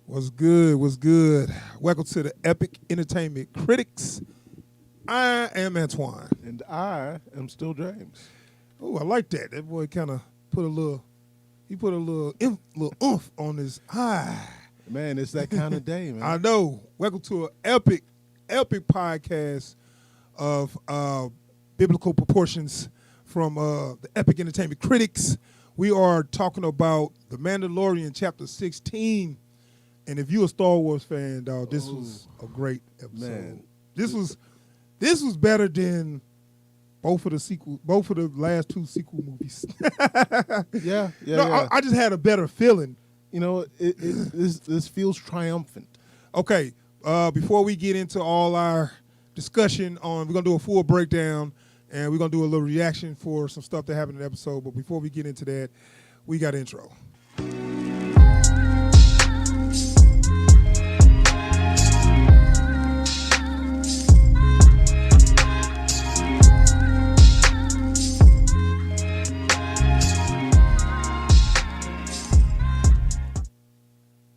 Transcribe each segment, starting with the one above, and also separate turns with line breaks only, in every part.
What's good? What's good? Welcome to the Epic Entertainment Critics. I am Antoine.
And I am still James.
Oh, I like that. That boy kind of put a little, little oomph on his eye.
Man, it's that kind of day, man.
I know. Welcome to an epic podcast of biblical proportions from the Epic Entertainment Critics. We are talking about the Mandalorian Chapter 16. And if you're a Star Wars fan, dog, this was a great episode. Man. This was better than both of the last two sequel movies.
Yeah.
I just had a better feeling.
You know, this feels triumphant.
Okay, before we get into all our discussion we're gonna do a full breakdown and we're gonna do a little reaction for some stuff that happened in the episode. But before we get into that, we got intro.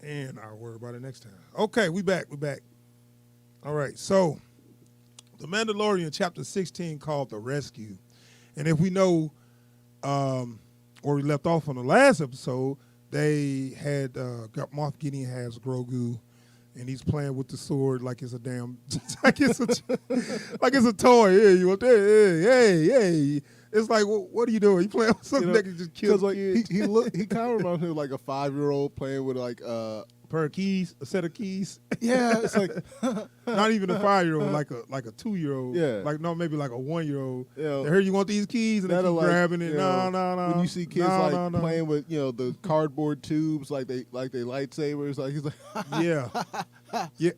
And I'll worry about it next time. Okay, we back. All right, so the Mandalorian Chapter 16 called The Rescue. And if we know where we left off on the last episode, they had got Moff Gideon has Grogu, and he's playing with the sword like it's a damn like it's a toy. Hey, you want that? Hey. It's like, what are you doing? You playing with something that can just kill kids?
He kind of reminds me of like a 5-year-old playing with like
a pair of keys, a set of keys.
Yeah, it's like
not even a 5-year-old, like a 2-year-old.
Yeah,
maybe like a 1-year-old.
Yeah,
they heard you want these keys, and they keep grabbing it. No.
When you see kids playing with the cardboard tubes, like they lightsabers, like he's like
yeah.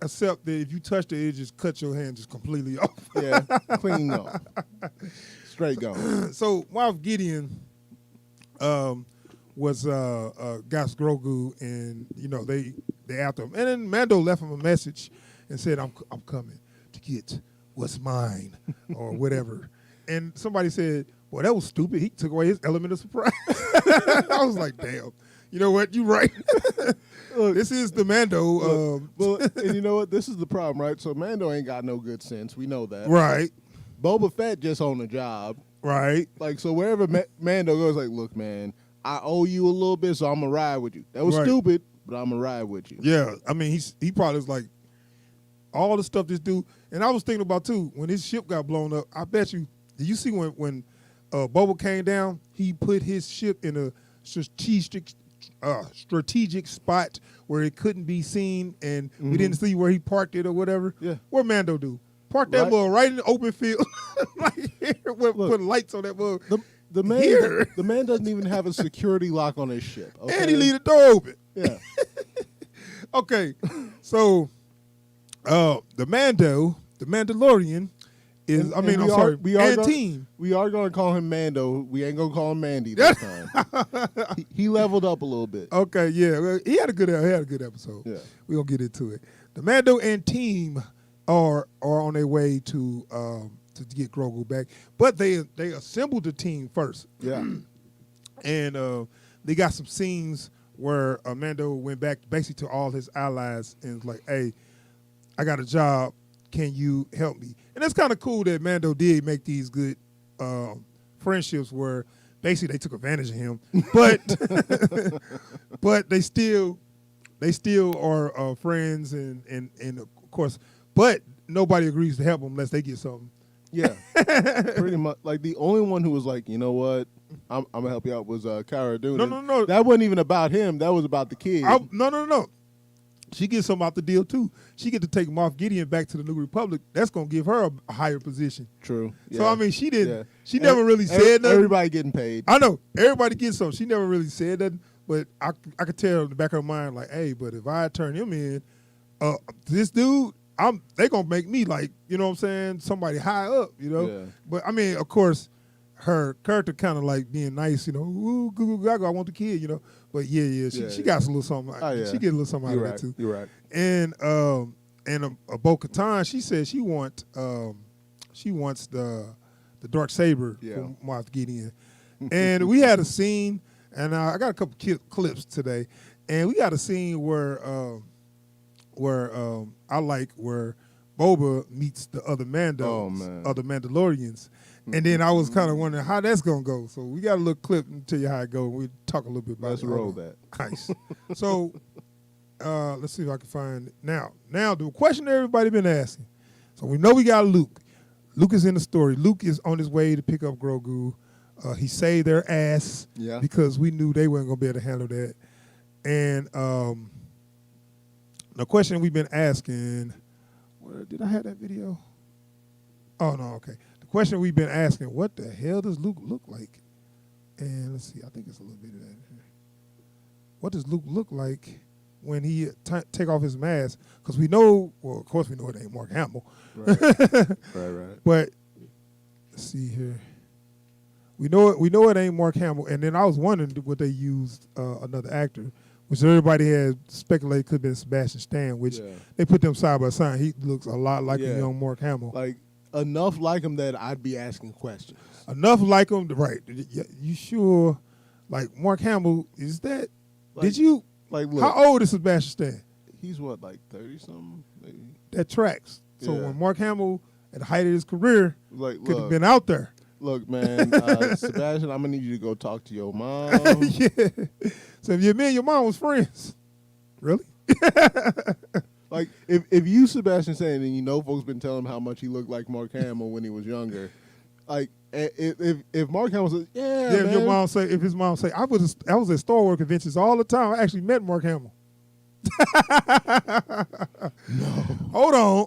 Except that if you touch it just cuts your hand just completely off.
Yeah, clean off. Straight going.
So Moff Gideon was got Grogu, and they after him. And then Mando left him a message and said, "I'm coming to get what's mine," or whatever. And somebody said, "Well, that was stupid. He took away his element of surprise." I was like, "Damn, you know what? You're right." Look, this is the Mando.
Well, and you know what? This is the problem, right? So Mando ain't got no good sense. We know that,
right?
Boba Fett just on the job.
Right.
Like, so wherever Mando goes, like, look, man, I owe you a little bit, so I'm going to ride with you. That was stupid, but I'm going to ride with you.
Yeah. I mean, he probably was like, all the stuff this dude, and I was thinking about, too, when his ship got blown up, I bet you, did you see when Boba came down, he put his ship in a strategic spot where it couldn't be seen, and we didn't see where he parked it or whatever?
Yeah.
What Mando do? Park that mug right in the open field. Put lights on that mug.
The man doesn't even have a security lock on his ship. Okay?
And he leave the door open.
Yeah.
Okay. So the Mandalorian is team.
We are going to call him Mando. We ain't going to call him Mandy this time. he leveled up a little bit.
Okay, yeah. Well, he had a good episode.
Yeah.
We're going to get into it. The Mando and team are on their way to get Grogu back, but they assembled the team first.
Yeah,
and they got some scenes where Mando went back basically to all his allies and was like, "Hey, I got a job. Can you help me?" And that's kind of cool that Mando did make these good friendships where basically they took advantage of him, but but they still are friends and of course. But nobody agrees to help them unless they get something.
Yeah, pretty much. Like the only one who was like, you know what, I'm gonna help you out was Cara Dune.
No.
That wasn't even about him. That was about the kid.
No. She gets something out the deal too. She get to take Moff Gideon back to the New Republic. That's gonna give her a higher position.
True. Yeah.
So I mean, she didn't. Yeah. She never really said nothing.
Everybody getting paid.
I know everybody gets something. She never really said nothing, but I could tell in the back of her mind like, hey, but if I turn him in, this dude. They gonna make me like, you know what I'm saying, somebody high up, you know.
Yeah.
But I mean, of course, her character kind of like being nice, you know. Ooh, goo goo gaga, I want the kid, you know. But she got a little something. She get a little something out of it too.
You're right.
And Bo-Katan, she said she wants the dark saber from Moff Gideon. And we had a scene, and I got a couple clips today, and we got a scene where where I like where Boba meets the other Mandos,
Oh, man.
other Mandalorians. And then I was kind of wondering how that's going to go. So we got a little clip and tell you how it goes. We'll talk a little bit about
Let's
it.
roll that.
Nice. So let's see if I can find it. Now, the question everybody been asking. So we know we got Luke. Luke is in the story. Luke is on his way to pick up Grogu. He saved their ass because we knew they weren't going to be able to handle that. And the question we've been asking, did I have that video? Oh, no, okay. The question we've been asking, what the hell does Luke look like? And let's see, I think it's a little bit of that here. What does Luke look like when he take off his mask? Because we know, well, of course we know it ain't Mark Hamill.
Right. right.
But let's see here. We know it ain't Mark Hamill. And then I was wondering would they used another actor, which everybody had speculated could have been Sebastian Stan, which they put them side by side. He looks a lot like a young Mark Hamill.
Like enough like him that I'd be asking questions.
Enough like him, right? You sure? Like Mark Hamill, is that? Like, did you?
Like, look,
how old is Sebastian Stan?
He's what, like 30-something? Maybe.
That tracks. So when Mark Hamill, at the height of his career, could have been out there.
Look, man, Sebastian, I'm gonna need you to go talk to your mom.
Yeah. So if me and your mom was friends, really?
Like if you Sebastian Stan and you know folks been telling him how much he looked like Mark Hamill when he was younger, like if Mark Hamill says, man.
If his mom say, I was at Star Wars conventions all the time. I actually met Mark Hamill.
No.
Hold on.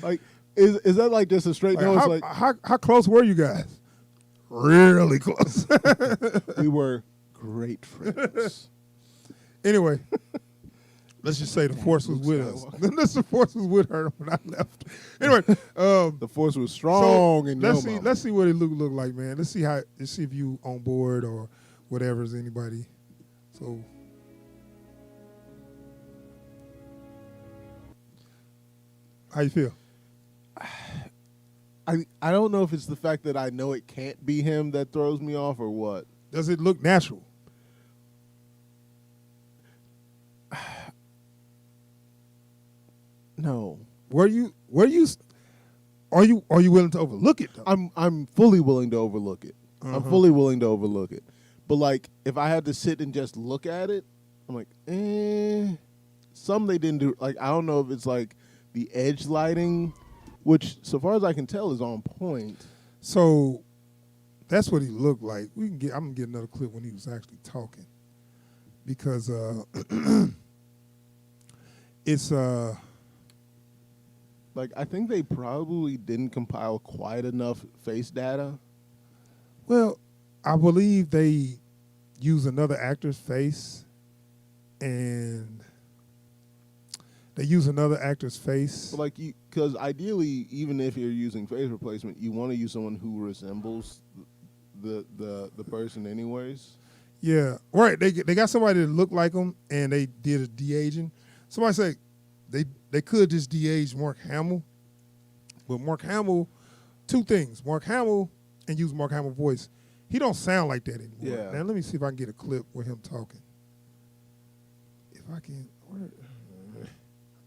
Like, is that like just a straight no?
How,
like
how close were you guys? Really close.
We were great friends.
Anyway, let's just say the Force was with us. The Force was with her when I left. Anyway,
the Force was strong. And
let's see what it look like, man. Let's see if you on board or whatever is anybody. So. How you feel?
I don't know if it's the fact that I know it can't be him that throws me off or what.
Does it look natural?
No.
Are you willing to overlook it though?
I'm fully willing to overlook it. I'm fully willing to overlook it. But like if I had to sit and just look at it, I'm like, some they didn't do. Like I don't know if it's like the edge lighting, which so far as I can tell is on point.
So that's what he looked like. I'm gonna get another clip when he was actually talking. Because it's
like I think they probably didn't compile quite enough face data.
Well, I believe they use another actor's face and they use another actor's face.
But like because ideally, even if you're using face replacement, you want to use someone who resembles the person anyways.
Yeah, right. They got somebody that looked like them, and they did a de-aging. Somebody said they could just de-age Mark Hamill, but Mark Hamill, two things: Mark Hamill and use Mark Hamill voice. He don't sound like that anymore.
Yeah.
Now let me see if I can get a clip with him talking. If I can,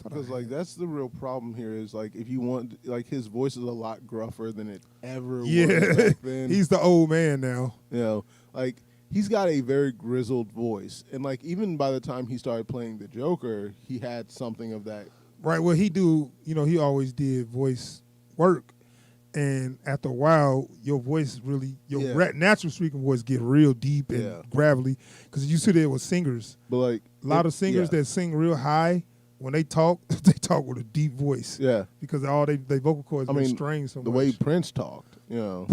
because like that's the real problem here is like if you want like his voice is a lot gruffer than it ever was back then.
He's the old man now.
You know, like he's got a very grizzled voice, and like even by the time he started playing the Joker, he had something of that.
Right. Well, he he always did voice work, and after a while, your voice really natural speaking voice get real deep and gravelly because you see there with singers,
but like
a lot of singers that sing real high. When they talk with a deep voice.
Yeah.
Because all they vocal cords are strained so much.
The way Prince talked, you know.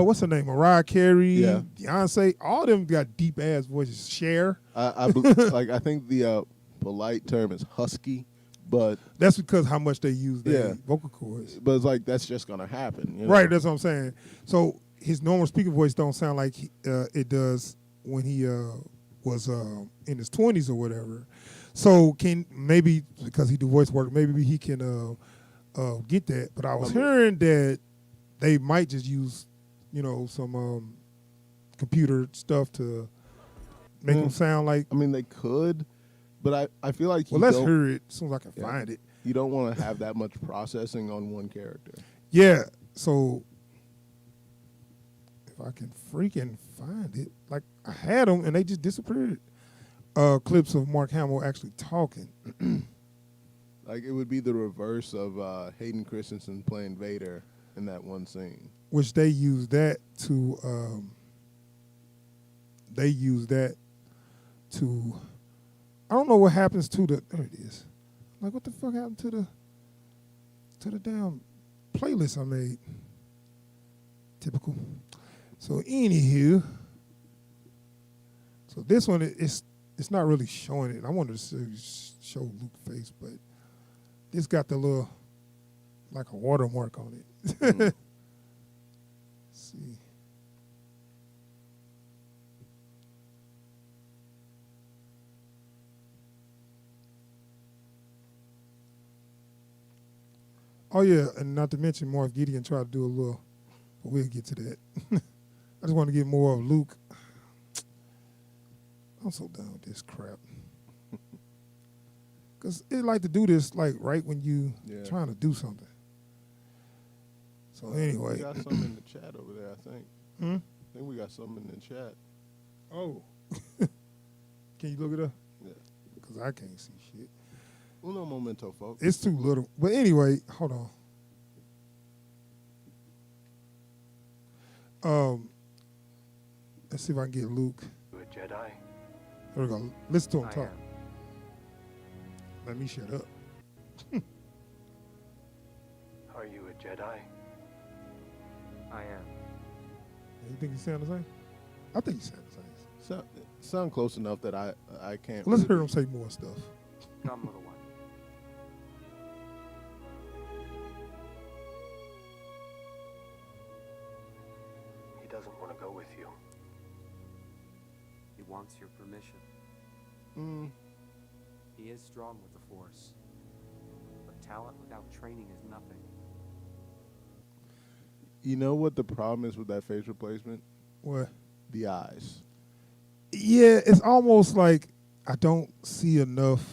What's her name? Mariah Carey, Beyonce, all of them got deep ass voices. Cher.
I think the polite term is husky, but
that's because how much they use their vocal cords.
But it's like that's just gonna happen. You know?
Right, that's what I'm saying. So his normal speaking voice don't sound like it does when he was in his 20s or whatever. So maybe because he do voice work, maybe he can get that. But I was hearing that they might just use, some computer stuff to make him sound like.
I mean, they could, But I feel like
Well, let's hear it as soon as I can find it.
you don't want to have that much processing on one character.
Yeah, so if I can freaking find it, like I had them and they just disappeared. Clips of Mark Hamill actually talking.
Like, it would be the reverse of Hayden Christensen playing Vader in that one scene.
Which they use that to I don't know what happens to the there it is. Like what the fuck happened to the damn playlist I made? Typical. So anywho, so this one it's not really showing it. I wanted to show Luke face, but this got the little like a watermark on it. Let's see. Oh yeah, and not to mention Moff Gideon tried to do a little, but we'll get to that. I just want to get more of Luke. I'm so done with this crap. Because they like to do this like right when you trying to do something. So anyway.
We got something in the chat over there, I think. I think we got something in the chat.
Oh. Can you look it up?
Yeah.
Because I can't see shit.
Uno momento, folks.
It's too little. But anyway, hold on. Let's see if I can get Luke.
You a Jedi?
There we go. Listen to him
I
talk.
am.
Let me shut up.
Are you a Jedi? I am.
You think he sound the same? I think he sound the same.
Sound close enough that I can't.
Well, let's hear him say more stuff.
Come, little one. He doesn't want to go with you.
He wants your permission. He is strong with the Force, but talent without training is nothing.
You know what the problem is with that face replacement?
What?
The eyes.
Yeah, it's almost like I don't see enough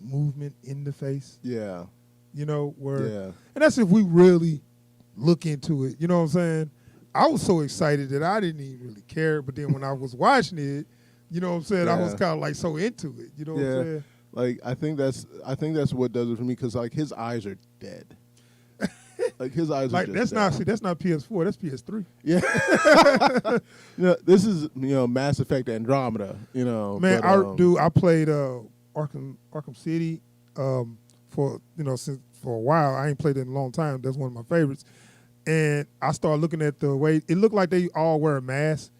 movement in the face.
Yeah.
You know, where
Yeah.
and that's if we really look into it. You know what I'm saying? I was so excited that I didn't even really care, but then when I was watching it, you know what I'm saying, I was kind of like so into it. You know what I'm saying?
Like I think that's what does it for me, because like his eyes are dead. Like his eyes
like
are
that's
just
not that's not PS4, that's PS3.
Yeah. This is Mass Effect Andromeda.
Man,
but,
I played Arkham City for since for a while. I ain't played it in a long time. That's one of my favorites. And I started looking at the way it looked like they all wear a mask.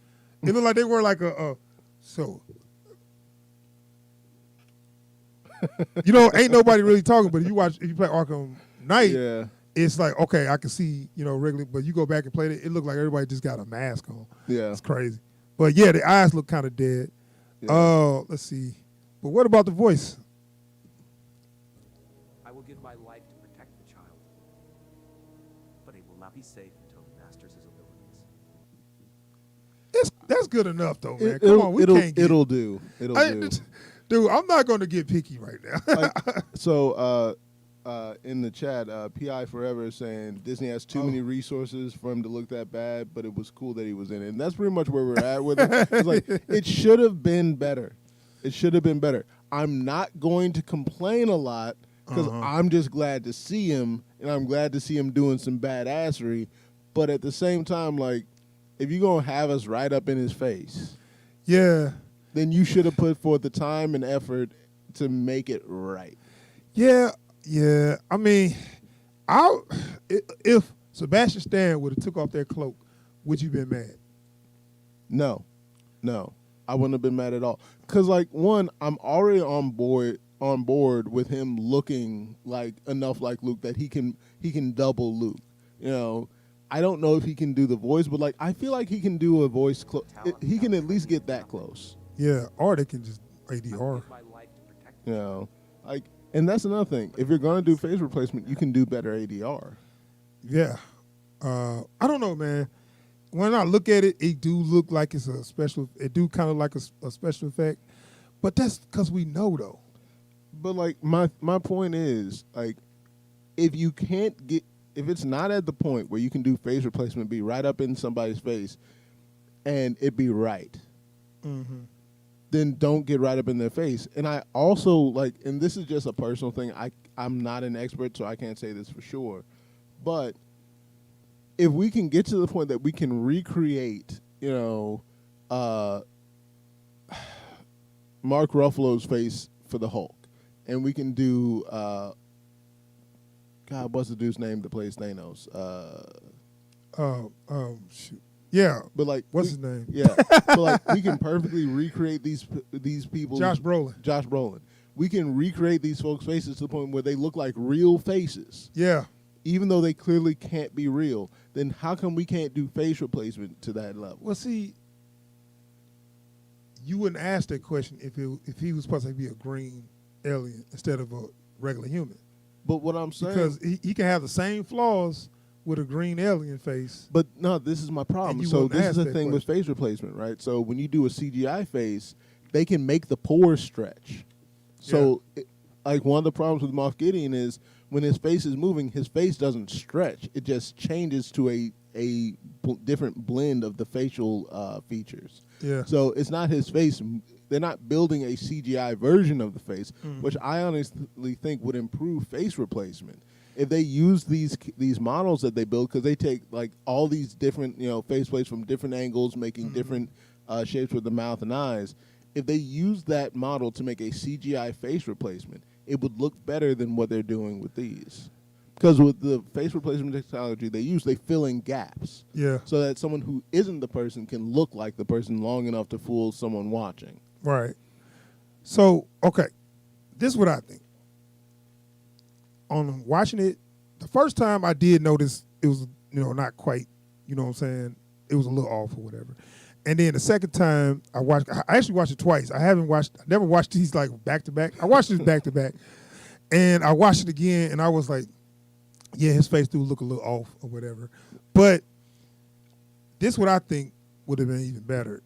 It looked like they wear like so. Ain't nobody really talking, but if you play Arkham Knight, it's like, okay, I can see, regularly, but you go back and play it looked like everybody just got a mask on.
Yeah.
It's crazy. But yeah, the eyes look kind of dead.
Yeah.
Let's see. But what about the voice?
I will give my life to protect the child, but he will not be safe until he masters his abilities.
That's good enough, though, man. Come on,
it'll do. It'll do.
Dude, I'm not going to get picky right now.
In the chat, PI Forever is saying Disney has too many resources for him to look that bad, but it was cool that he was in it. And that's pretty much where we're at with it. It's like, it should have been better. It should have been better. I'm not going to complain a lot because I'm just glad to see him, and I'm glad to see him doing some badassery. But at the same time, like, if you're going to have us right up in his face, then you should have put forth the time and effort to make it right.
Yeah. I mean, if Sebastian Stan would have took off that cloak, would you been mad?
No, I wouldn't have been mad at all. Cause like one, I'm already on board with him looking like enough like Luke that he can double Luke. I don't know if he can do the voice, but like I feel like he can do a voice. He can at least get that close.
Yeah, or they can just ADR.
Like, and that's another thing. If you're gonna do face replacement, you can do better ADR.
Yeah, I don't know, man. When I look at it, it do look like it's a special. It do kind of like a special effect, but that's because we know though.
But like my point is like if you can't get if it's not at the point where you can do face replacement, be right up in somebody's face, and it be right, then don't get right up in their face. And I also like, and this is just a personal thing. I'm not an expert, so I can't say this for sure. But if we can get to the point that we can recreate, Mark Ruffalo's face for the Hulk, and we can do God, what's the dude's name that plays Thanos?
Shoot. Yeah.
But like,
What's his name?
Yeah. But like, we can perfectly recreate these people.
Josh Brolin.
We can recreate these folks' faces to the point where they look like real faces.
Yeah.
Even though they clearly can't be real, then how come we can't do face replacement to that level?
Well, see, you wouldn't ask that question if he was supposed to be a green alien instead of a regular human.
But what I'm saying,
because he can have the same flaws with a green alien face.
But no, this is my problem.
you
So
wouldn't
this
ask
is the
that
thing with
question.
face replacement, right? So when you do a CGI face, they can make the pores stretch. So like one of the problems with Moff Gideon is when his face is moving, his face doesn't stretch. It just changes to a different blend of the facial features.
Yeah.
So it's not his face. They're not building a CGI version of the face, which I honestly think would improve face replacement. If they use these models that they build, because they take like all these different face plates from different angles, making different shapes with the mouth and eyes. If they use that model to make a CGI face replacement, it would look better than what they're doing with these. Because with the face replacement technology they fill in gaps.
Yeah.
So that someone who isn't the person can look like the person long enough to fool someone watching.
Right. So, okay, this is what I think. On watching it, the first time I did notice it was, not quite, what I'm saying? It was a little off or whatever. And then the second time I actually watched it twice. I never watched these like back to back. I watched this back to back. And I watched it again and I was like, yeah, his face do look a little off or whatever. But this is what I think would have been even better.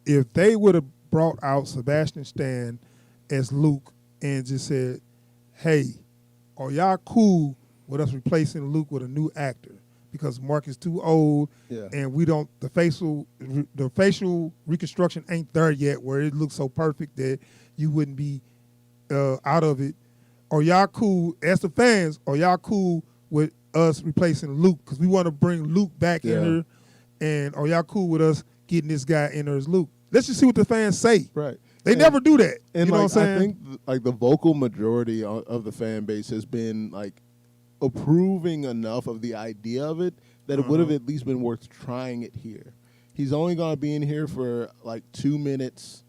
If they would have brought out Sebastian Stan as Luke and just said, hey, are y'all cool with us replacing Luke with a new actor? Because Mark is too old and the facial reconstruction ain't there yet where it looks so perfect that you wouldn't be out of it. Are y'all cool, as the fans, are y'all cool with us replacing Luke? Because we want to bring Luke back in here. And are y'all cool with us getting this guy in there as Luke? Let's just see what the fans say.
Right.
They never do that.
And
you know what I'm saying?
I think like the vocal majority of the fan base has been like approving enough of the idea of it that it would have at least been worth trying it here. He's only going to be in here for like 2 minutes.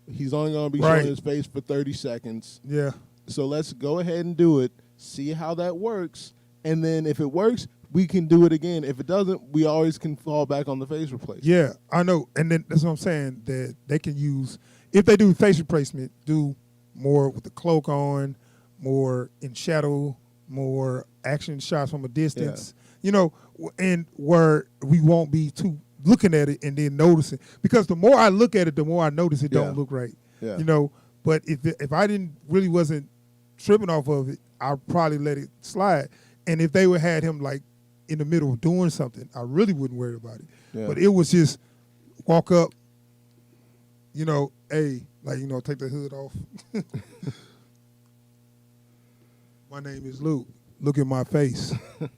He's only going to be showing his face for 30 seconds.
Yeah.
So let's go ahead and do it, see how that works, and then if it works, we can do it again. If it doesn't, we always can fall back on the face replacement.
Yeah, I know. And then that's what I'm saying, that they can use, if they do face replacement, do more with the cloak on, more in shadow, more action shots from a distance, and where we won't be too looking at it and then noticing. Because the more I look at it, the more I notice it don't look right.
Yeah.
But if I wasn't tripping off of it, I'd probably let it slide. And if they would had him like in the middle of doing something, I really wouldn't worry about it.
Yeah.
But it was just walk up, take the hood off. My name is Luke. Look at my face.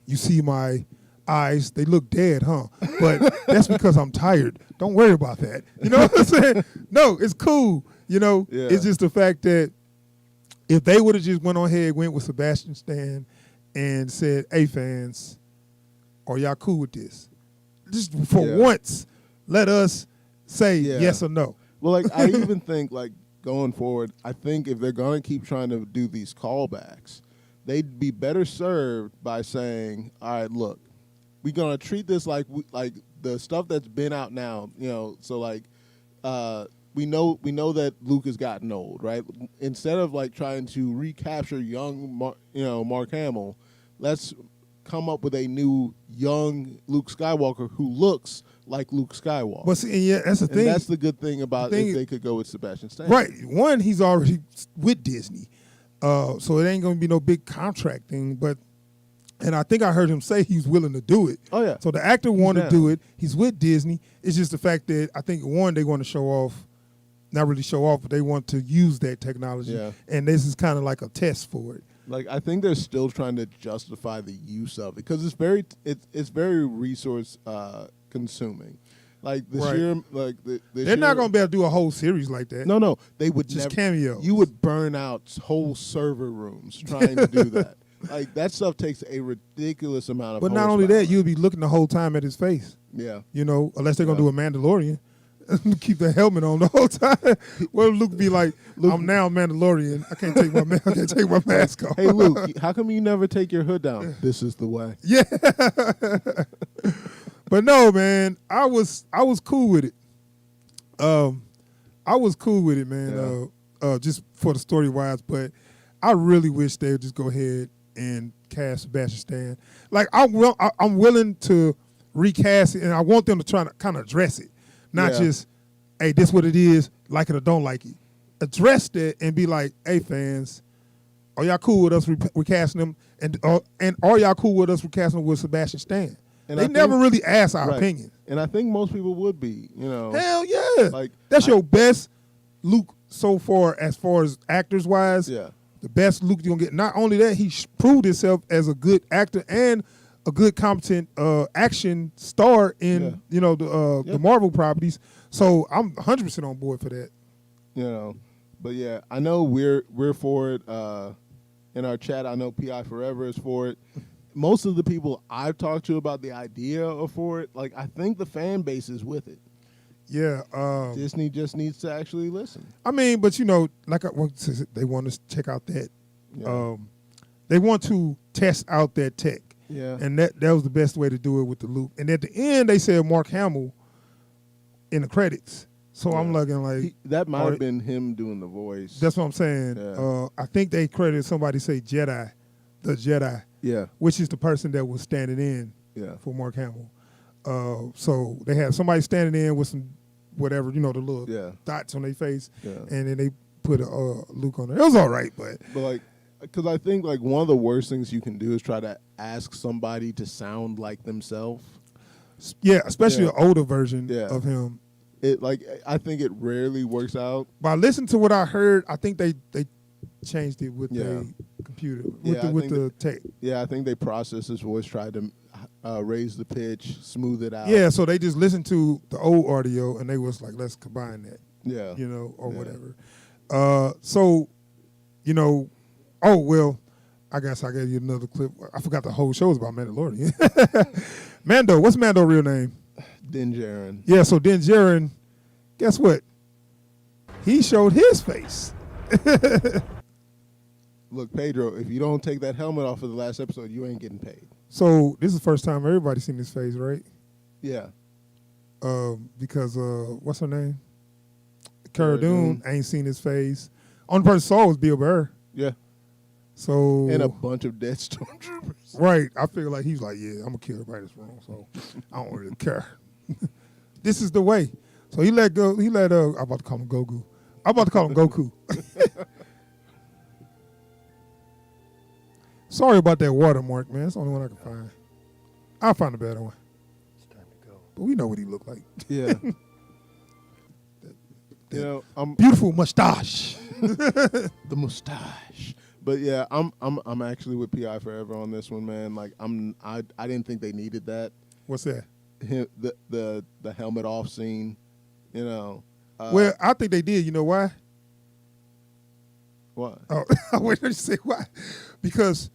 You see my eyes, they look dead, huh? But that's because I'm tired. Don't worry about that. You know what I'm saying? No, it's cool. It's just the fact that if they would have just went with Sebastian Stan and said, hey, fans, are y'all cool with this? Just for once, let us say yes or no.
Well, like I even think like going forward, I think if they're going to keep trying to do these callbacks, they'd be better served by saying, all right, look, we're going to treat this like the stuff that's been out now, so like we know that Luke has gotten old, right? Instead of like trying to recapture young Mark Hamill, let's come up with a new young Luke Skywalker who looks like Luke Skywalker.
But see, yeah, that's the
and
thing.
that's the good thing about
thing
if
is-
they could go with Sebastian Stan.
Right. One, he's already with Disney. So it ain't going to be no big contract thing. And I think I heard him say he's willing to do it.
Oh, yeah.
So the actor wanted to
down.
do it. He's with Disney. It's just the fact that I think, one, they want to show off, not really show off, but they want to use that technology.
Yeah.
And this is kind of like a test for it.
Like I think they're still trying to justify the use of it because it's very resource consuming. Like the
Right.
sheer like the
They're not going to be able to do a whole series like that.
No, they would
Just
never.
cameos.
You would burn out whole server rooms trying to do that. Like that stuff takes a ridiculous amount of.
But not only that,
horsepower.
you'll be looking the whole time at his face.
Yeah.
You know, unless they're going to
Yeah.
do a Mandalorian. Keep the helmet on the whole time. Well, Luke be like, I'm now Mandalorian. I can't take my mask off.
Hey Luke, how come you never take your hood down? This is the way.
Yeah. But no, man, I was cool with it. I was cool with it, man. Just for the story wise, but I really wish they would just go ahead and cast Sebastian Stan. Like I'm willing to recast it, and I want them to try to kind of address it, not
Yeah.
just, hey, this what it is, like it or don't like it. Address that and be like, hey, fans, are y'all cool with us recasting them? And are y'all cool with us recasting them with Sebastian Stan?
And
They
I
never
think-
really asked our
Right.
opinion.
And I think most people would be, you know.
Hell yeah.
Like,
That's your best Luke so far as actors wise.
Yeah.
The best Luke you're going to get. Not only that, he proved himself as a good actor and a good competent action star in,
Yeah.
the Marvel properties. So I'm 100% on board for that.
You know, but yeah, I know we're for it. In our chat, I know PI Forever is for it. Most of the people I've talked to about the idea of for it, like I think the fan base is with it.
Yeah.
Disney just needs to actually listen.
I mean, but they want to check out that.
Yeah.
They want to test out that tech.
Yeah.
And that was the best way to do it with the Luke. And at the end, they said Mark Hamill in the credits. So I'm looking like
That might
are-
have been him doing the voice.
that's what I'm saying.
Yeah.
I think they credited somebody say Jedi, the Jedi,
yeah.
which is the person that was standing in
Yeah.
for Mark Hamill. So they had somebody standing in with some whatever, the little
Yeah.
dots on their face,
Yeah.
and then they put a Luke on there. It was all right, but
But like, because I think like one of the worst things you can do is try to ask somebody to sound like themselves.
yeah, especially
Yeah.
an older version
Yeah.
of him.
It like I think it rarely works out.
But listening to what I heard, I think they changed it with
Yeah.
the computer,
Yeah, I
with
think
the tech.
Yeah, I think they processed his voice, tried to raise the pitch, smooth it out.
Yeah, so they just listened to the old audio and they was like, let's combine that,
Yeah.
or
Yeah.
whatever. So, oh, well, I guess I gave you another clip. I forgot the whole show was about Mandalorian. Mando, what's Mando's real name?
Din Djarin.
Yeah, so Din Djarin, guess what? He showed his face.
Look, Pedro, if you don't take that helmet off of the last episode, you ain't getting paid.
So this is the first time everybody's seen his face, right?
Yeah.
Because what's her name?
Cara
Cara Dune
Dune.
ain't seen his face. Only person saw was Bill Burr.
Yeah.
So
And a bunch of dead stormtroopers.
right, I feel like he's like, yeah, I'm gonna kill everybody that's wrong. So I don't really care. This is the way. So he let go. He let I'm about to call him Goku. I'm about to call him Goku. Sorry about that watermark, man. It's the only one I can find. I'll find a better one.
It's time to go.
But we know what he looked like.
Yeah. You know, I'm
Beautiful mustache.
the mustache. But yeah, I'm actually with PI Forever on this one, man. Like I didn't think they needed that.
What's that?
The helmet off scene, you know.
Well, I think they did. You know why?
What?
Oh, I wait to say why. Because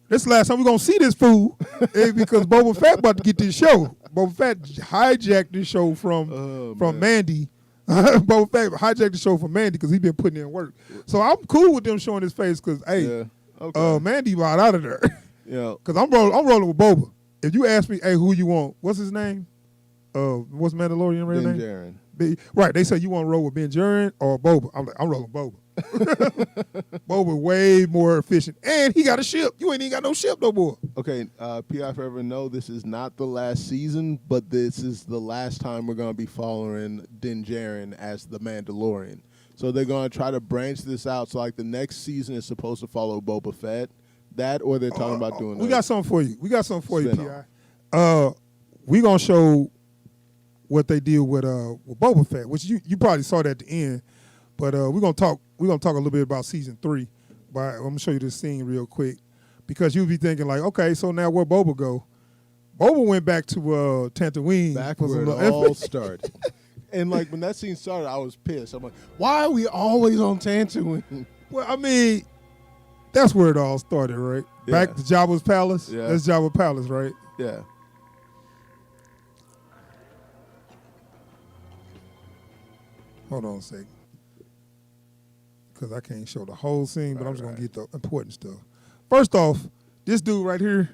this is the last time we're going to see this fool is because Boba Fett about to get this show. Boba Fett hijacked this show from
man.
Mandy. Boba Fett hijacked the show from Mandy because he been putting in work. So I'm cool with them showing his face because, hey,
Yeah. Okay.
Mandy about out of there.
You know,
Because I'm rolling with Boba. If you ask me, hey, who you want? What's his name? What's Mandalorian real
Din
name?
Djarin.
Right. They say you want to roll with Ben Djarin or Boba. I'm like, I'm rolling with Boba. Boba way more efficient. And he got a ship. You ain't even got no ship no more.
Okay, P.I. Forever, no, this is not the last season, but this is the last time we're going to be following Din Djarin as the Mandalorian. So they're going to try to branch this out. So, like, the next season is supposed to follow Boba Fett. That, or they're talking about doing
We got something for you. P.I. We going to show what they did with Boba Fett, which you probably saw that at the end. But we're gonna talk a little bit about season 3. But I'm gonna show you this scene real quick because you'll be thinking like, okay, so now where Boba go? Boba went back to Tatooine.
Back where it all started. And like when that scene started, I was pissed. I'm like, why are we always on Tatooine?
Well, I mean, that's where it all started, right?
Yeah.
Back to Jabba's palace.
Yeah.
That's Jabba's palace, right?
Yeah.
Hold on a second. Because I can't show the whole scene, but I'm just going to get the important stuff. First off, this dude right here,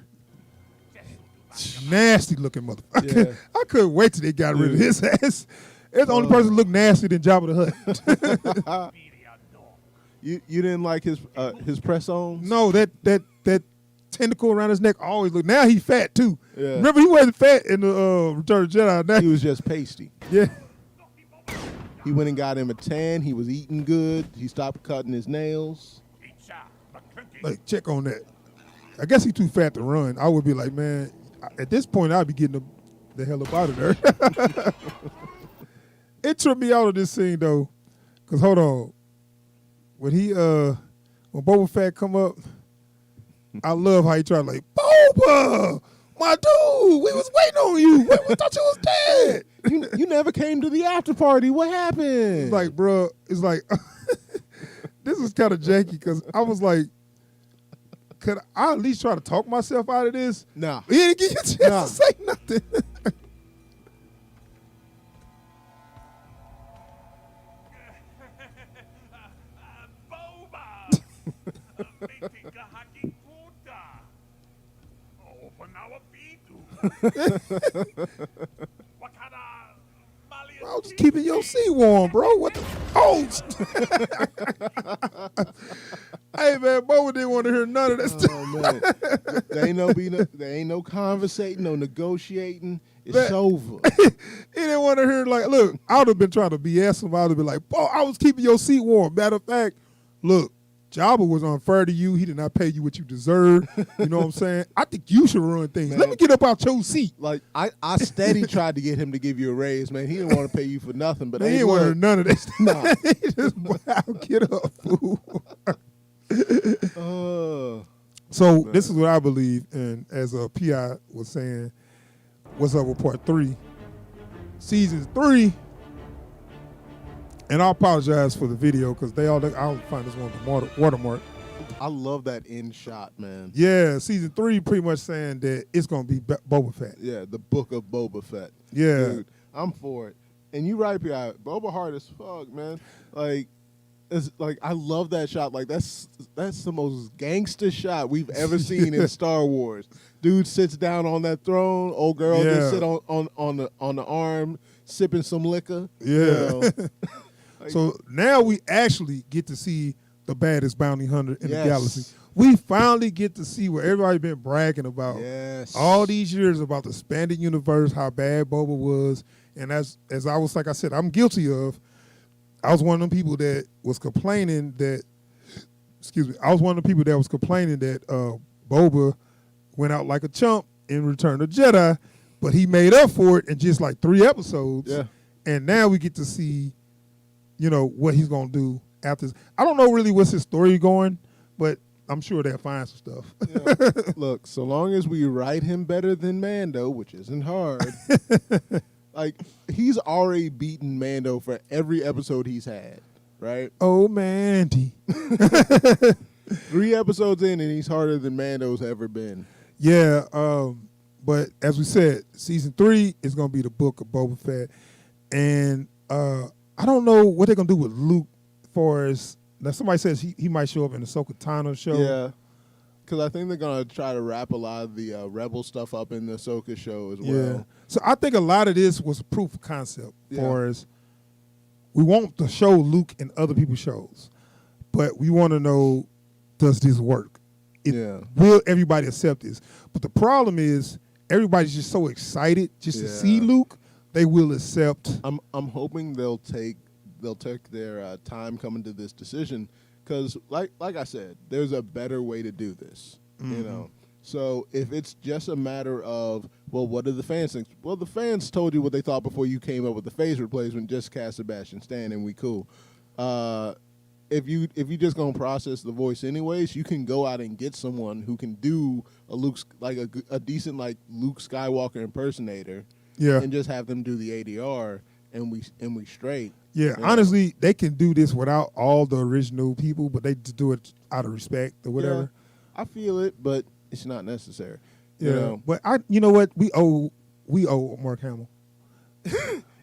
nasty looking motherfucker.
Yeah.
I couldn't wait till they got rid of his ass. It's the only person that look nasty than Jabba the Hutt.
You didn't like his press ons?
No, that tentacle around his neck always look. Now he fat too.
Yeah.
Remember he wasn't fat in the Return of the Jedi. Now
He was just pasty.
yeah.
He went and got him a tan. He was eating good. He stopped cutting his nails.
Like, check on that. I guess he's too fat to run. I would be like, man, at this point, I'd be getting the hell up out of there. It tripped me out of this scene, though, because, hold on. When Boba Fett come up, I love how he tried, like, Boba, my dude, we was waiting on you. We thought you was dead.
You never came to the after party. What happened?
It's like, bro, it's like, this is kind of janky because I was like, could I at least try to talk myself out of this?
Nah.
He didn't give you a chance to say nothing. I was just keeping your seat warm, bro. What the? Oh! Hey, man, Boba didn't want to hear none of that stuff.
Oh man, there ain't no conversating, no negotiating. It's
Man.
over.
He didn't want to hear, like, look, I would have been trying to BS him. I would have been like, Bo, I was keeping your seat warm. Matter of fact, look, Jabba was unfair to you. He did not pay you what you deserve. You know what I'm saying? I think you should run things.
Man.
Let me get up out your seat.
Like I steady tried to get him to give you a raise, man. He didn't want to pay you for nothing, but
Man, he
ain't
didn't want to hear
work.
none of this.
Nah.
He just, wow, get up, fool. So this is what I believe, and as P.I. was saying, what's up with part 3? Season 3, and I apologize for the video because I'll find this one the watermark.
I love that end shot, man.
Yeah, season 3 pretty much saying that it's gonna be Boba Fett.
Yeah, the book of Boba Fett.
Yeah.
Dude, I'm for it. And you right, P.I. Boba hard as fuck, man. Like, it's like I love that shot. Like that's the most gangster shot we've ever seen in Star Wars. Dude sits down on that throne. Old girl just sit on the arm, sipping some liquor.
Yeah.
You know?
So now we actually get to see the baddest bounty hunter in the
Yes.
galaxy. We finally get to see what everybody been bragging about
Yes.
all these years about the expanded universe, how bad Boba was. And as I was, like I said, I'm guilty of. I was one of them people that was complaining that, I was one of the people that was complaining that Boba went out like a chump in Return of the Jedi, but he made up for it in just like 3 episodes.
Yeah.
And now we get to see, what he's going to do after this. I don't know really what's his story going, but I'm sure they'll find some stuff.
Yeah. Look, so long as we write him better than Mando, which isn't hard, like he's already beaten Mando for every episode he's had, right?
Oh, Mandy.
3 episodes in, and he's harder than Mando's ever been.
Yeah, but as we said, season 3 is going to be the book of Boba Fett. And I don't know what they're going to do with Luke for as now somebody says he might show up in the Ahsoka Tano show.
Yeah, because I think they're going to try to wrap a lot of the Rebel stuff up in the Ahsoka show as well.
Yeah. So I think a lot of this was a proof of concept
Yeah.
for us. We want to show Luke in other people's shows. but we want to know, does this work? Will everybody accept this? But the problem is everybody's just so excited just to see Luke, they will accept.
I'm hoping they'll take their time coming to this decision, because like I said, there's a better way to do this. You know, so if it's just a matter of, well, what do the fans think? Well, the fans told you what they thought before you came up with the face replacement. Just cast Sebastian Stan and we cool. If you just gonna process the voice anyways, you can go out and get someone who can do a decent like Luke Skywalker impersonator, and just have them do the ADR, and we straight.
Yeah, honestly, they can do this without all the original people, but they just do it out of respect or whatever.
Yeah, I feel it, but it's not necessary.
Yeah,
You know?
but you know what? We owe Mark Hamill.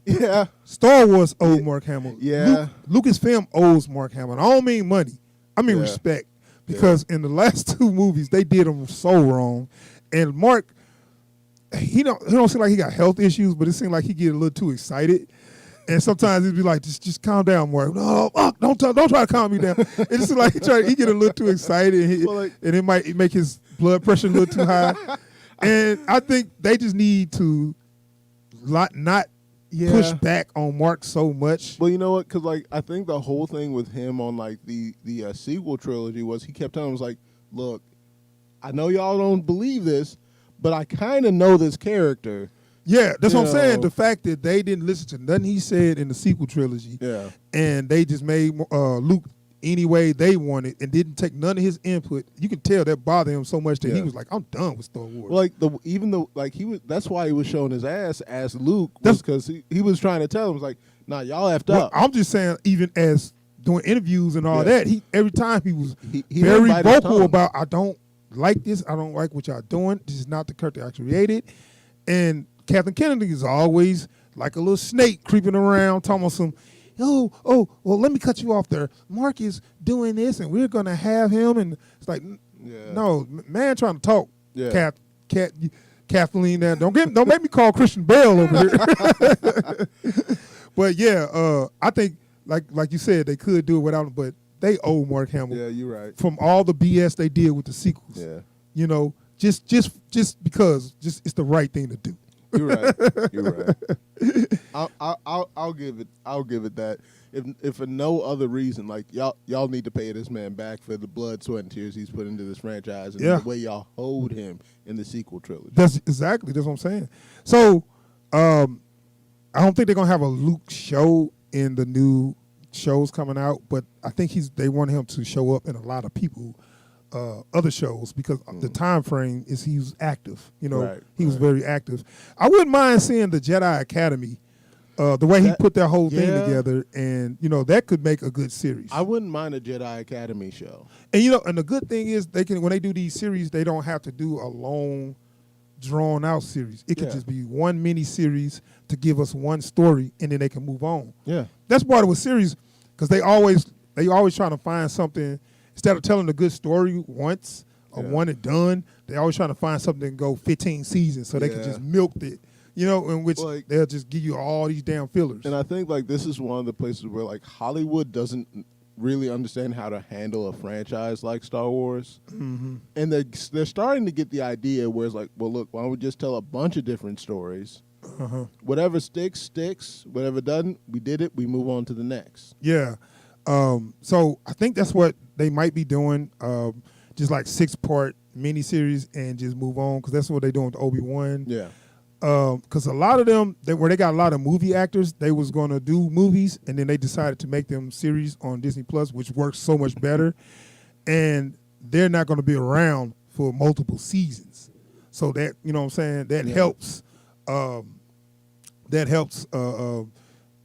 Yeah,
Star Wars owed Mark Hamill.
Yeah,
Lucasfilm owes Mark Hamill. I don't mean money. I mean respect, because in the last 2 movies they did him so wrong, and Mark, he don't seem like he got health issues, but it seemed like he get a little too excited. And sometimes he'd be like, just calm down, Mark. No, don't try to calm me down. It just like he get a little too excited, and it might make his blood pressure a little too high. And I think they just need to not push back on Mark so much.
Well, you know what? Because like I think the whole thing with him on like the sequel trilogy was he kept telling us like, look, I know y'all don't believe this, but I kind of know this character.
Yeah, that's what I'm saying. The fact that they didn't listen to nothing he said in the sequel trilogy, and they just made Luke any way they wanted and didn't take none of his input. You can tell that bothered him so much that he was like, "I'm done with Star Wars."
Well, that's why he was showing his ass as Luke, because he was trying to tell him, like, "Nah, y'all effed up."
I'm just saying, even as doing interviews and all that, every time he was
he
very vocal about, "I don't like this. I don't like what y'all doing. This is not the character I created." And Kathleen Kennedy is always like a little snake creeping around, talking about some, well, let me cut you off there. Mark is doing this, and we're going to have him. And it's like, no, man trying to talk, Kathleen. Now, don't make me call Christian Bale over here. But, I think, like you said, they could do it without him, but they owe Mark Hamill.
Yeah, you're right.
From all the BS they did with the sequels. Yeah. You know, just because it's the right thing to do.
You're right. You're right. I'll give it that. If for no other reason, like y'all need to pay this man back for the blood, sweat, and tears he's put into this franchise, and the way y'all hold him in the sequel trilogy.
That's what I'm saying. So, I don't think they're gonna have a Luke show in the new shows coming out, but I think they want him to show up in a lot of people. Other shows, because the time frame is he was active. You know, he was very active. I wouldn't mind seeing the Jedi Academy, the way he put that whole thing together, and that could make a good series.
I wouldn't mind a Jedi Academy show.
And and the good thing is when they do these series, they don't have to do a long, drawn out series. It could just be one mini series to give us one story, and then they can move on.
Yeah,
that's part of a series, because they always trying to find something. Instead of telling a good story once or one and done, they always trying to find something and go 15 seasons so they can just milk it, in which they'll just give you all these damn fillers.
And I think this is one of the places where Hollywood doesn't really understand how to handle a franchise like Star Wars. Mm-hmm. And they're starting to get the idea where it's like, well, look, why don't we just tell a bunch of different stories? Uh-huh. Whatever sticks. Whatever doesn't, we did it. We move on to the next.
Yeah. So I think that's what they might be doing, just like 6-part miniseries and just move on, because that's what they're doing with Obi-Wan.
Yeah.
Because a lot of them, where they got a lot of movie actors, they was going to do movies, and then they decided to make them series on Disney Plus, which works so much better. And they're not going to be around for multiple seasons. So that, what I'm saying, that helps. That helps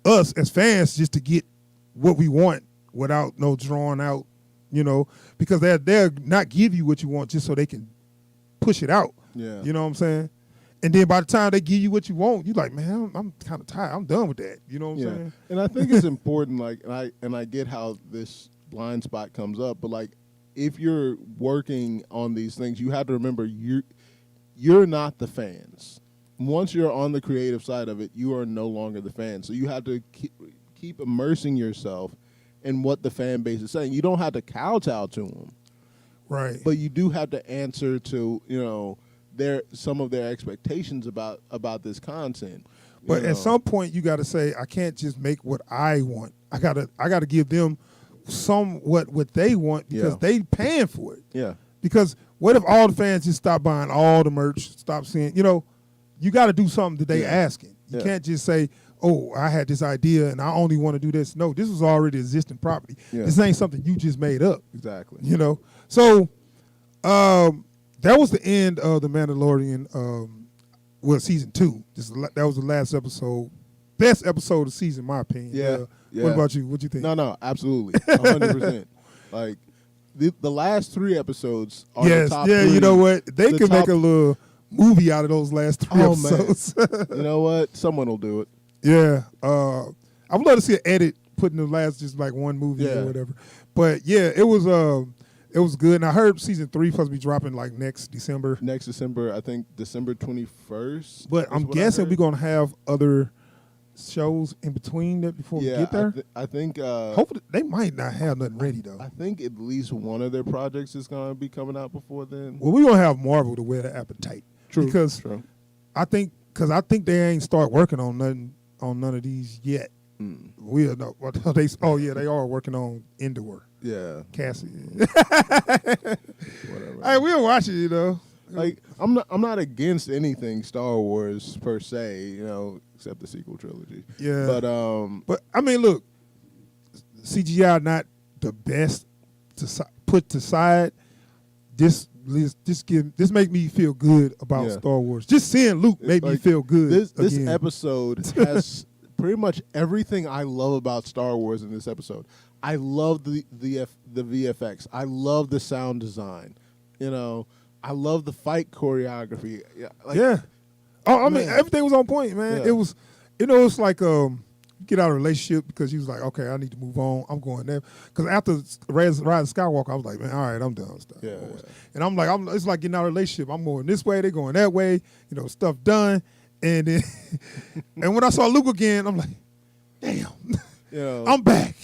us as fans just to get what we want without no drawn out, because they'll not give you what you want just so they can push it out.
Yeah.
You know what I'm saying? And then by the time they give you what you want, you're like, man, I'm kind of tired. I'm done with that. You know what I'm saying?
And I think it's important, and I get how this blind spot comes up, but if you're working on these things, you have to remember you're not the fans. Once you're on the creative side of it, you are no longer the fan. So you have to keep immersing yourself and what the fan base is saying. You don't have to kowtow to them,
Right.
but you do have to answer to some of their expectations about this content.
But at some point, you got to say, I can't just make what I want. I gotta give them somewhat what they want because they paying for it.
Yeah.
Because what if all the fans just stop buying all the merch, stop seeing, you got to do something that they asking. You can't just say, oh, I had this idea and I only want to do this. No, this was already existing property.
Yeah.
This ain't something you just made up.
Exactly.
So that was the end of The Mandalorian, season 2. That was the last episode. Best episode of the season, in my opinion.
Yeah.
What about you? What you think?
No, absolutely. 100%. Like, the last 3 episodes are the top 3.
You know what? They could make a little movie out of those last 3 episodes.
Man. You know what? Someone will do it.
Yeah. I would love to see an edit put in the last just like one movie or whatever. But yeah, it was good. And I heard season 3 supposed to be dropping like next December.
Next December, I think December 21st.
But I'm guessing we're gonna have other shows in between that before we get there.
I think
hopefully they might not have nothing ready though.
I think at least one of their projects is gonna be coming out before then.
Well, we're gonna have Marvel to wear the appetite.
True.
Because
True.
I think they ain't start working on none of these yet. We are no. They are working on Endor.
Yeah.
Cassie.
Whatever.
Hey, we'll watch it.
Like I'm not against anything Star Wars per se, except the sequel trilogy.
Yeah.
But
I mean, look, CGI not the best to put to side. This make me feel good about Star Wars. Just seeing Luke made me feel good.
This episode has pretty much everything I love about Star Wars in this episode. I love the VFX. I love the sound design. I love the fight choreography.
Yeah. Oh, I mean, everything was on point, man.
Yeah.
It was, it's like get out of a relationship because you was like, okay, I need to move on. I'm going there. Because after Rise of Skywalker, I was like, man, all right, I'm done with Star Wars. And I'm like, it's like getting out of a relationship. I'm going this way, they're going that way. Stuff done. And then, and when I saw Luke again, I'm like, damn, I'm back.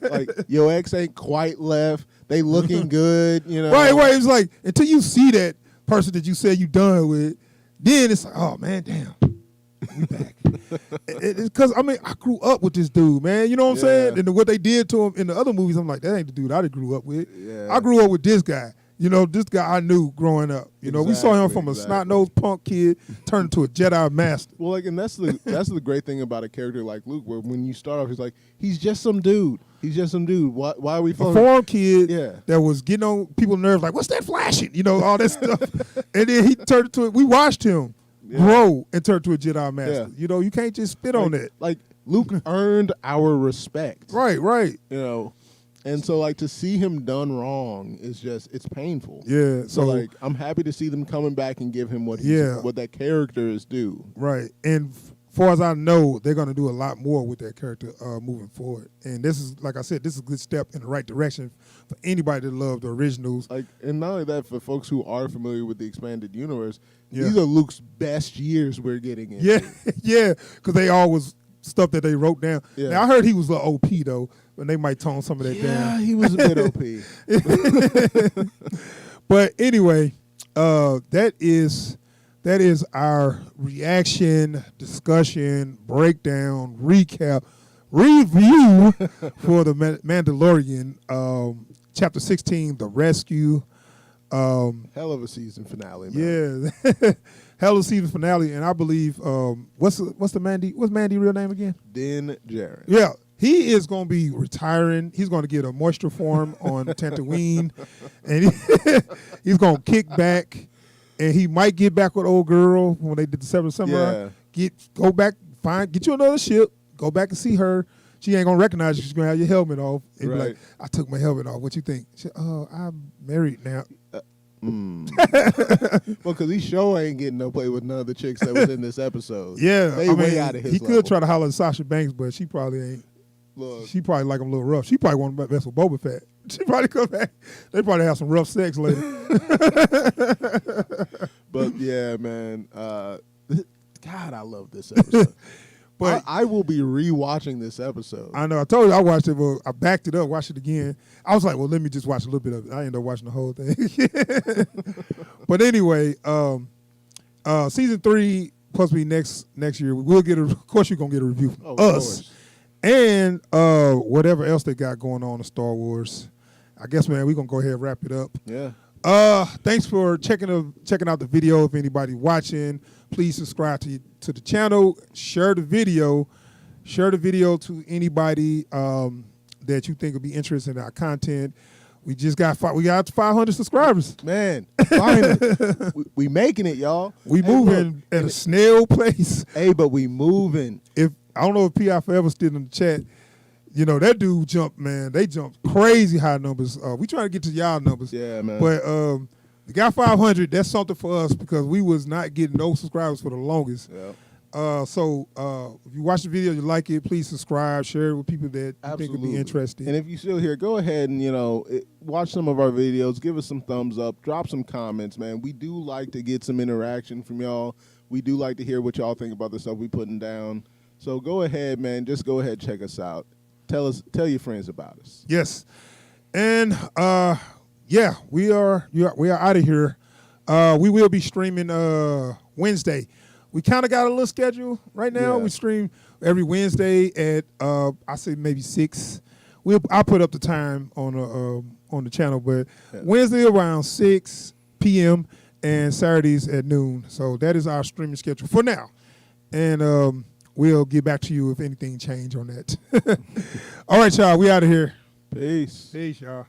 Like your ex ain't quite left. They looking good,
Right. It's like until you see that person that you said you done with, then it's like, oh man, damn, we back. It's because I grew up with this dude, man. You know what I'm saying? And what they did to him in the other movies, I'm like, that ain't the dude I grew up with.
Yeah.
I grew up with this guy. This guy I knew growing up. We saw him from a snot-nosed punk kid turn into a Jedi master.
Well, and that's the great thing about a character like Luke, where when you start off, he's just some dude. He's just some dude. Why are we following?
A foreign kid that was getting on people's nerves, like, what's that flashing? All that stuff. And then he turned into it. We watched him grow and turn to a Jedi master.
Yeah.
You can't just spit on that.
Like, Luke earned our respect.
Right.
And so, to see him done wrong is it's painful.
Yeah.
So, I'm happy to see them coming back and give him what that character is due.
Right. And far as I know, they're going to do a lot more with that character moving forward. And this is, like I said, this is a good step in the right direction for anybody that loved the originals.
And not only that, for folks who are familiar with the expanded universe, these are Luke's best years we're getting into.
Yeah, because they always stuff that they wrote down.
Yeah.
Now, I heard he was a OP, though, but they might tone some of that down.
Yeah, he was a bit OP.
But anyway, that is our reaction, discussion, breakdown, recap, review for the Mandalorian, Chapter 16, The Rescue.
Hell of a season finale, man.
Yeah. Hell of a season finale. And I believe, what's Mandy's real name again?
Din Djarin.
Yeah. He is going to be retiring. He's going to get a moisture farm on Tatooine. And he's going to kick back. And he might get back with old girl when they did the Seven Samurai.
Yeah.
Go back, get you another ship. Go back and see her. She ain't gonna recognize you. She's gonna have your helmet off. And be like, I took my helmet off. What you think? She, I'm married now.
Well, because he sure ain't getting no play with none of the chicks that was in this episode.
Yeah,
they way out of his level.
He could try to holler at Sasha Banks, but she probably ain't.
Look,
she probably like him a little rough. She probably want to mess with Boba Fett. She probably come back. They probably have some rough sex later.
But yeah, man. God, I love this episode.
But
I will be rewatching this episode.
I know I told you I watched it, but I backed it up, watched it again. I was like, well, let me just watch a little bit of it. I ended up watching the whole thing. But anyway, season 3 supposed to be next year. We'll get of course you're gonna get a review from
Of
us.
course.
And whatever else they got going on in Star Wars. I guess, man, we're gonna go ahead and wrap it up.
Yeah.
Thanks for checking out the video. If anybody watching, please subscribe to the channel. Share the video to anybody that you think would be interested in our content. We just got 500 subscribers.
Man, finally. we making it, y'all.
We
Hey,
moving
look,
at a snail pace.
Hey, but we moving.
If I don't know if PI Forever still in the chat. You know, that dude jumped, man. They jumped crazy high numbers. We trying to get to y'all numbers.
Yeah, man.
But we got 500. That's something for us because we was not getting no subscribers for the longest.
Yeah.
So if you watch the video, you like it, please subscribe, share it with people that you think would be interested.
And if you're still here, go ahead and, watch some of our videos. Give us some thumbs up. Drop some comments, man. We do like to get some interaction from y'all. We do like to hear what y'all think about the stuff we putting down. So go ahead, man. Just go ahead, check us out. Tell your friends about us.
Yes. And we are out of here. We will be streaming Wednesday. We kind of got a little schedule right now.
Yeah.
We stream every Wednesday at I say maybe 6. I'll put up the time on the channel, but Wednesday around 6 p.m. and Saturdays at noon. So that is our streaming schedule for now. And we'll get back to you if anything change on that. All right, y'all. We out of here.
Peace.
Peace, y'all.